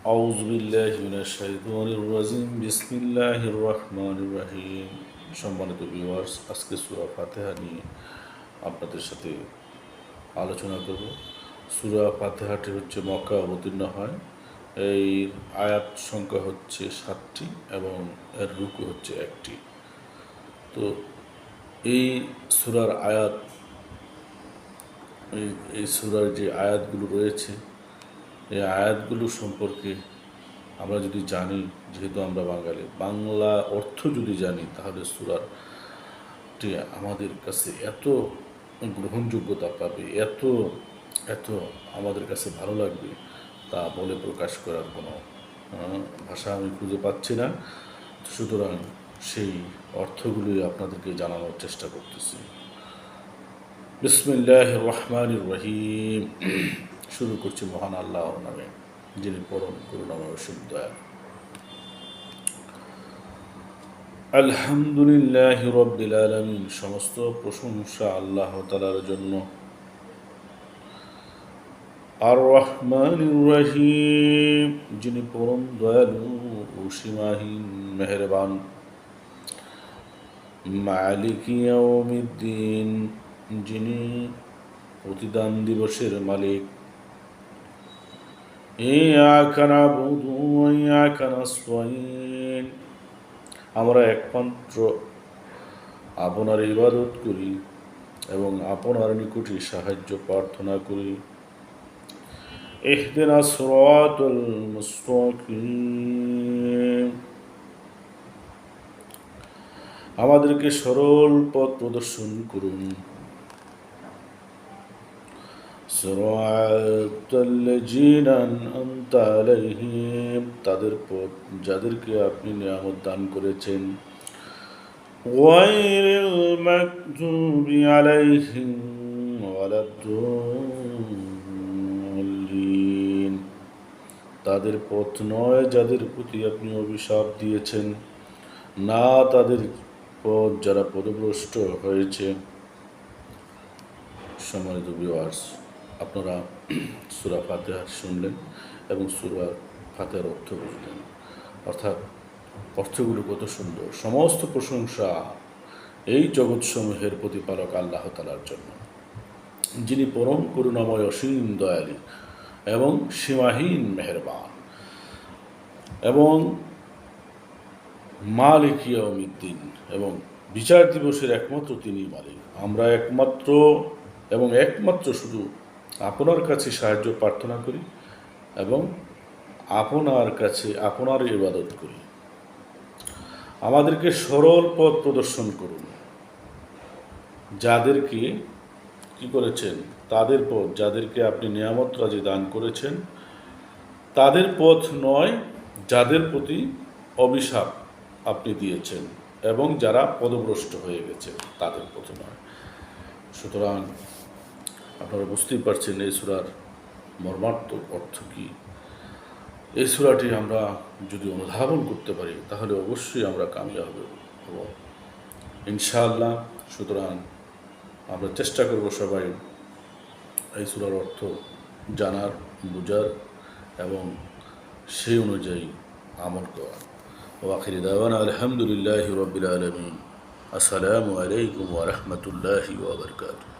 আউযু বিল্লাহি মিনাশ শাইতানির রাজিম বিসমিল্লাহির রহমানির রহিম। সম্মানিত ভিউয়ার্স, আজকে সূরা ফাতিহা নিয়ে আপনাদের সাথে আলোচনা করব। সূরা ফাতিহাটি হচ্ছে মক্কা অবতীর্ণ হয়। এই আয়াত সংখ্যা হচ্ছে 7টি এবং এর রুকু হচ্ছে 1টি। তো এই সূরার আয়াত এই সূরার যে আয়াতগুলো রয়েছে, এই আয়াতগুলো সম্পর্কে আমরা যদি জানি, যেহেতু আমরা বাঙালি, বাংলা অর্থ যদি জানি, তাহলে সূরাটি আমাদের কাছে এত গ্রহণযোগ্যতা পাবে, এত এত আমাদের কাছে ভালো লাগবে, তা বলে প্রকাশ করার কোনো ভাষা আমি খুঁজে পাচ্ছি না। সুতরাং সেই অর্থগুলি আপনাদেরকে জানানোর চেষ্টা করতেছি। বিসমিল্লাহির রহমানির রহিম। শুরু করছি মহান আল্লাহর নামে, যিনি পরম করুণাময় অসীম দয়ালু। আলহামদুলিল্লাহি রাব্বিল আলামিন। সমস্ত প্রশংসা আল্লাহ তাআলার জন্য। আর রহমানির রহিম, যিনি পরম দয়ালু ও সীমাহীন মেহেরবান। মালিকি ইয়াউমিদ্দিন, যিনি প্রতিদান দিবসের মালিক। ইয়াকা নাবুদু ওয়া ইয়াকা নাস্তাইন, আমরা একমাত্র আপনার ইবাদত করি এবং আপনার নিকটে সাহায্য প্রার্থনা করি। ইহদিনাস সিরাতাল মুস্তাকিম, আমাদেরকে সরল পথ প্রদর্শন করুন। সিরাতাল্লাযীনা আন'আমতা আলাইহিম, তাদের পথ যাদেরকে আপনি নিয়ামত দান করেছেন। গায়রিল মাগদুবি আলাইহিম ওয়ালাদ-দাল্লিন, তাদের পথ নয় যাদের প্রতি আপনি অভিশাপ দিয়েছেন, না তাদের পথ যারা পথভ্রষ্ট হয়েছে। সম্মানিত ভিউয়ার্স, আপনারা সূরা ফাতিহা শুনলেন এবং সূরা ফাতিহার অর্থ বুঝলেন। অর্থাৎ অর্থগুলো কত সুন্দর। সমস্ত প্রশংসা এই জগৎসমূহের প্রতিপালক আল্লাহ তাআলার জন্য, যিনি পরম করুণাময় অসীম দয়ালু এবং সীমাহীন মেহেরবান, এবং মালিক ইয়াউমিদ্দিন, এবং বিচার দিবসের একমাত্র তিনি মালিক। আমরা একমাত্র শুধু আপনার কাছে সাহায্য প্রার্থনা করি এবং আপনার কাছে আপনার ইবাদত করি। আমাদেরকে সরল পথ প্রদর্শন করুন। যাদেরকে কি করেছেন, তাদের পথ যাদেরকে আপনি নিয়ামত রাজি দান করেছেন, তাদের পথ নয় যাদের প্রতি অভিশাপ আপনি দিয়েছেন এবং যারা পদভ্রষ্ট হয়ে গেছে, তাদের পথ নয়। সুতরাং আপনারা বুঝতেই পারছেন এই সূরার মর্মার্থক অর্থ কী। এই সূরাটি আমরা যদি অনুধাবন করতে পারি, তাহলে অবশ্যই আমরা কামিয়াব হব ইনশাআল্লাহ। সুতরাং আমরা চেষ্টা করব সবাই এই সূরার অর্থ জানার, বুঝার এবং সেই অনুযায়ী আমল করা। ওয়া আখিরি দাওয়ানা আলহামদুলিল্লাহি রাব্বিল আলামিন। আসসালামু আলাইকুম ওয়া রাহমাতুল্লাহি ওয়া বারাকাতুহু।